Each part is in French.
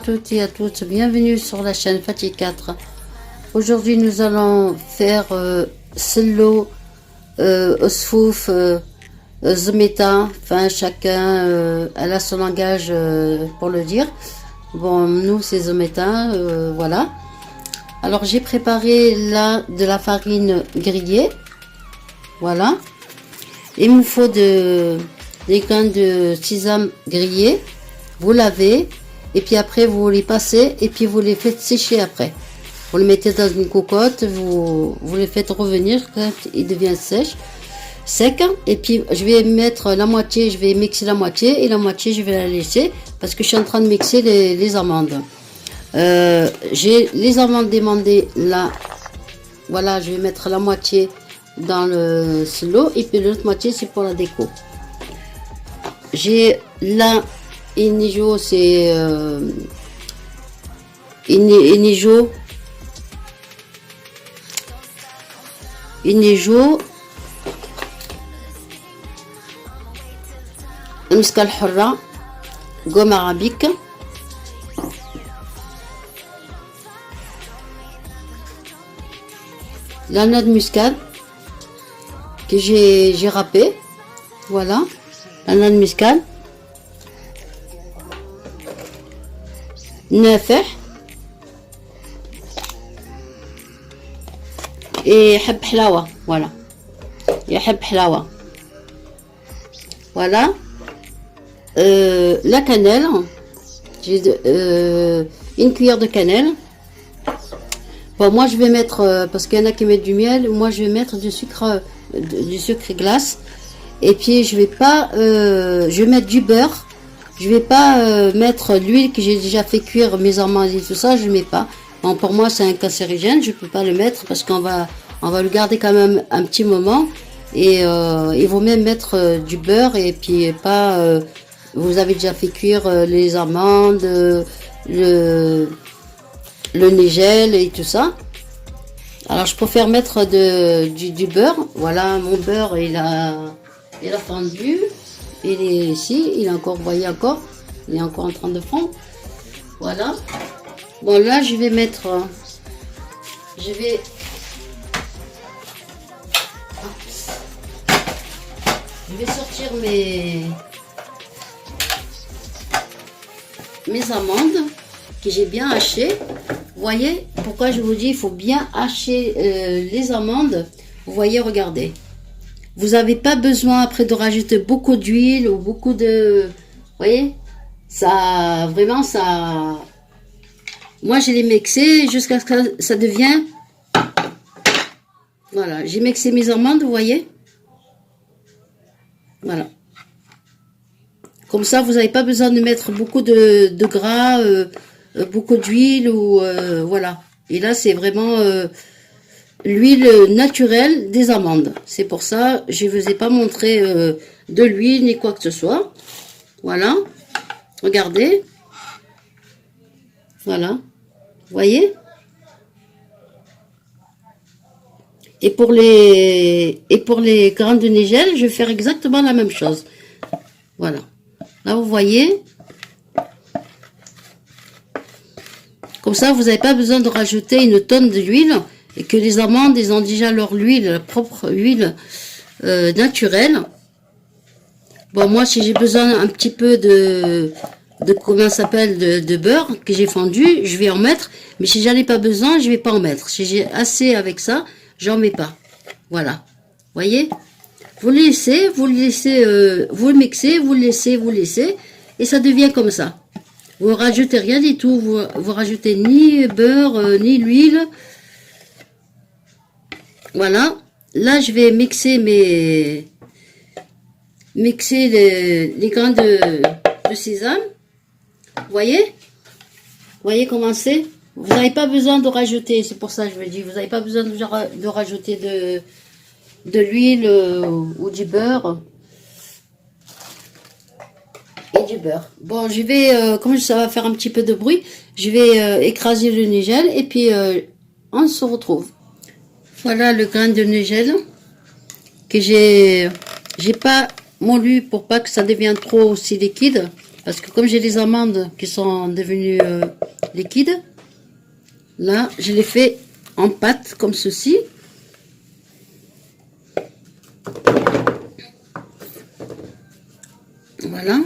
Toutes et à toutes, bienvenue sur la chaîne Fatih 4. Aujourd'hui nous allons faire Sello, Osfouf, Zmeta, enfin chacun elle a son langage pour le dire. Bon, nous c'est Zmeta, voilà. Alors j'ai préparé là de la farine grillée, voilà. Il me faut des graines de sésame grillées, vous lavez. Et puis après, vous les passez et puis vous les faites sécher après. Vous les mettez dans une cocotte, vous les faites revenir quand ils deviennent sec. Et puis je vais mettre la moitié, je vais mixer la moitié et la moitié je vais la laisser parce que je suis en train de mixer les amandes. J'ai les amandes démandées là. Voilà, je vais mettre la moitié dans le silo et puis l'autre moitié c'est pour la déco. J'ai là Inijo, c'est Inijo Miskal Hurra, gomme arabique, la noix de muscade que j'ai râpé, voilà, la noix de muscade. نافع يحب حلاوة voilà يحب حلاوة voilà la cannelle, j'ai une cuillère de cannelle. Bon, moi je vais mettre parce qu'il y en a qui mettent du miel, moi je vais mettre du sucre glace et puis je vais pas je vais mettre du beurre. Je vais pas mettre l'huile que j'ai déjà fait cuire mes amandes et tout ça, je mets pas. Bon, pour moi c'est un cancérigène, je peux pas le mettre parce qu'on va le garder quand même un petit moment et il vaut même mettre du beurre et puis pas vous avez déjà fait cuire les amandes, le nigel et tout ça. Alors je préfère mettre du beurre. Voilà, mon beurre il a fondu. Il est ici, il est encore, vous voyez encore, il est encore en train de fondre. Voilà. Bon, là, je vais mettre, je vais sortir mes amandes que j'ai bien hachées. Vous voyez, pourquoi je vous dis, il faut bien hacher les amandes. Vous voyez, regardez. Vous n'avez pas besoin après de rajouter beaucoup d'huile ou beaucoup de... Vous voyez, ça, vraiment, ça... Moi, je l'ai mixé jusqu'à ce que ça devienne... Voilà, j'ai mixé mes amandes, vous voyez. Voilà. Comme ça, vous n'avez pas besoin de mettre beaucoup de gras, beaucoup d'huile ou... voilà. Et là, c'est vraiment... l'huile naturelle des amandes. C'est pour ça, je ne vous ai pas montré de l'huile ni quoi que ce soit. Voilà. Regardez. Voilà. Vous voyez? Et pour les grains de nigel, je vais faire exactement la même chose. Voilà. Là, vous voyez. Comme ça, vous n'avez pas besoin de rajouter une tonne d'huile. Et que les amandes, ils ont déjà leur huile, leur propre huile naturelle. Bon, moi, si j'ai besoin un petit peu de comment ça s'appelle, de beurre que j'ai fondu, je vais en mettre. Mais si j'en ai pas besoin, je vais pas en mettre. Si j'ai assez avec ça, j'en mets pas. Voilà. Voyez? Vous le laissez, vous le mixez, vous le laissez, et ça devient comme ça. Vous rajoutez rien du tout, vous rajoutez ni beurre, ni l'huile. Voilà, là je vais mixer les grains de sésame. Vous voyez comment c'est? Vous n'avez pas besoin de rajouter, c'est pour ça que je vous dis, vous n'avez pas besoin de rajouter de l'huile ou du beurre. Et du beurre. Bon, je vais, comme ça va faire un petit peu de bruit, je vais écraser le nigel et puis on se retrouve. Voilà le grain de nigel que j'ai pas moulu pour pas que ça devienne trop aussi liquide. Parce que comme j'ai les amandes qui sont devenues liquides, là, je les fais en pâte comme ceci. Voilà.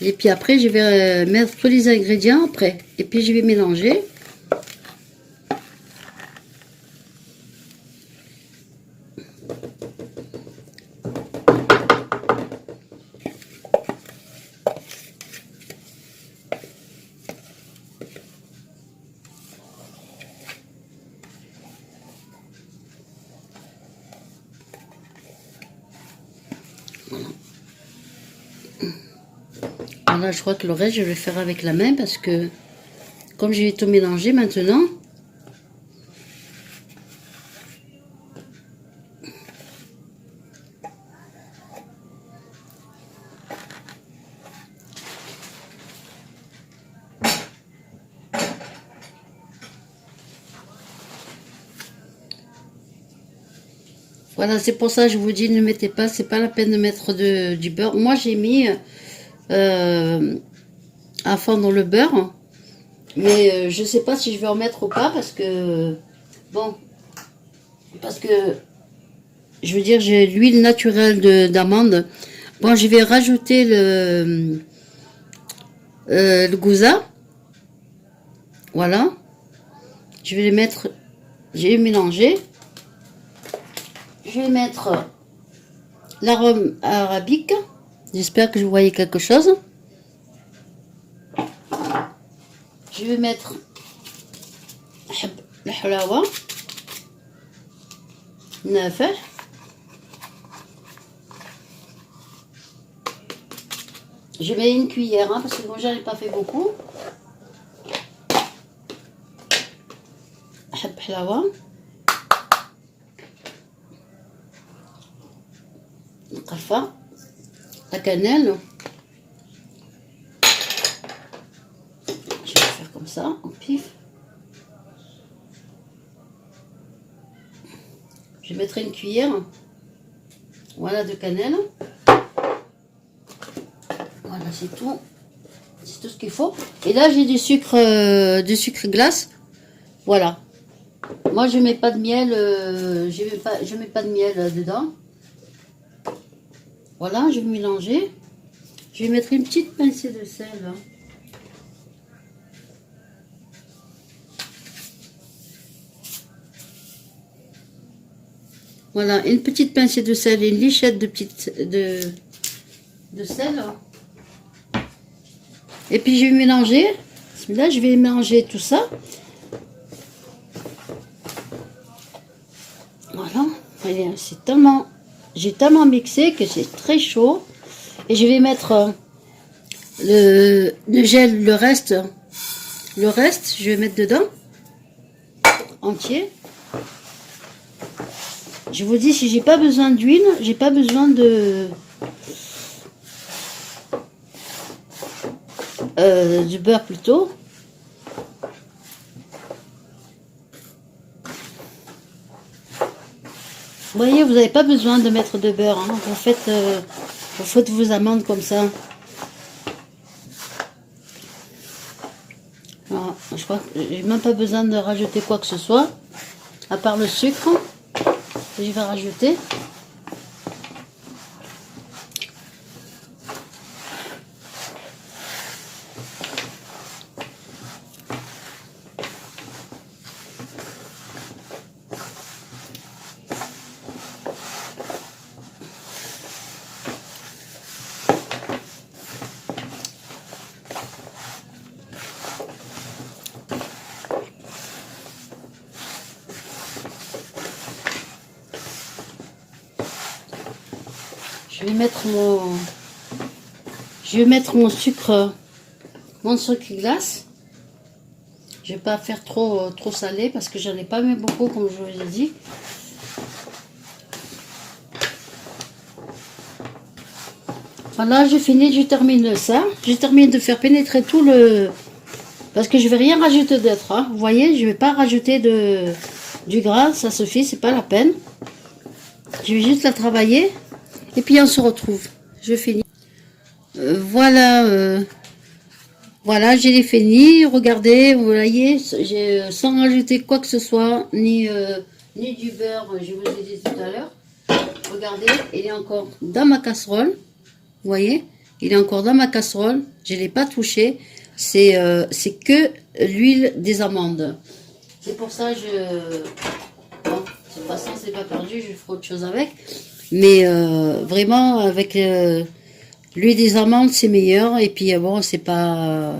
Et puis après, je vais mettre tous les ingrédients après. Et puis, je vais mélanger. Voilà, je crois que le reste, je vais le faire avec la main parce que comme je vais tout mélanger maintenant, voilà, c'est pour ça que je vous dis, ne mettez pas, c'est pas la peine de mettre du beurre. Moi, j'ai mis à fondre le beurre, mais je sais pas si je vais en mettre ou pas parce que, bon, parce que, je veux dire, j'ai l'huile naturelle d'amande. Bon, je vais rajouter le gouda. Voilà. Je vais les mettre, j'ai mélangé. Je vais mettre l'arôme arabique. J'espère que vous voyez quelque chose. Je vais mettre le halawa. نافع. Je mets une cuillère parce que moi j'en ai pas fait beaucoup. أحب حلاوة. القرفة. La cannelle. Je vais faire comme ça, en pif. Je mettrai une cuillère. Voilà, de cannelle. Voilà, c'est tout. C'est tout ce qu'il faut. Et là, j'ai du sucre glace. Voilà. Moi, je mets pas de miel. Je mets pas de miel dedans. Voilà, je vais mélanger. Je vais mettre une petite pincée de sel. Voilà, une petite pincée de sel et une lichette de sel. Et puis je vais mélanger. Là, je vais mélanger tout ça. Voilà. C'est tellement... J'ai tellement mixé que c'est très chaud. Et je vais mettre le gel, le reste, je vais mettre dedans. Entier. Je vous dis, si j'ai pas besoin d'huile, j'ai pas besoin du beurre plutôt. Vous voyez, vous n'avez pas besoin de mettre de beurre. Hein. Vous faites vos amandes comme ça. Voilà, je crois que j'ai même pas besoin de rajouter quoi que ce soit, à part le sucre. Je vais rajouter. Je vais mettre mon sucre glace. Je vais pas faire trop salé parce que j'en ai pas mis beaucoup comme je vous ai dit. Voilà, j'ai fini, je termine ça. J'ai terminé de faire pénétrer tout le... Parce que je vais rien rajouter d'autre. Hein. Vous voyez, je vais pas rajouter du gras, ça suffit, c'est pas la peine. Je vais juste la travailler. Et puis on se retrouve. Je finis. Voilà, voilà, j'ai fini. Regardez, vous voyez, sans rajouter quoi que ce soit, ni du beurre, je vous ai dit tout à l'heure. Regardez, il est encore dans ma casserole. Vous voyez, il est encore dans ma casserole. Je ne l'ai pas touché. C'est que l'huile des amandes. C'est pour ça que bon, de toute façon, c'est pas perdu. Je ferai autre chose avec. Mais vraiment, avec l'huile des amandes, c'est meilleur. Et puis, bon, c'est pas...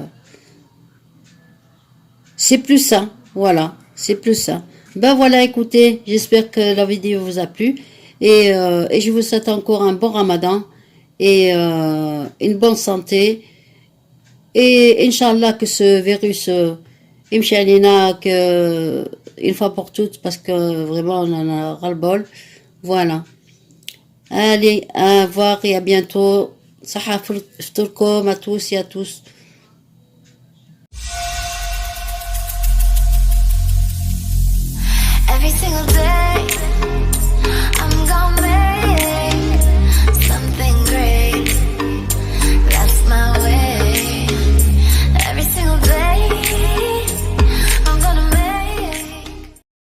c'est plus sain. Voilà, c'est plus sain. Ben voilà, écoutez, j'espère que la vidéo vous a plu. Et je vous souhaite encore un bon ramadan. Et une bonne santé. Et Inch'Allah que ce virus, Inch'Allah, que une fois pour toutes, parce que vraiment on en a ras-le-bol. Voilà. Allez, au revoir et à bientôt. Saha ftourkom à tous et à tous. Every single day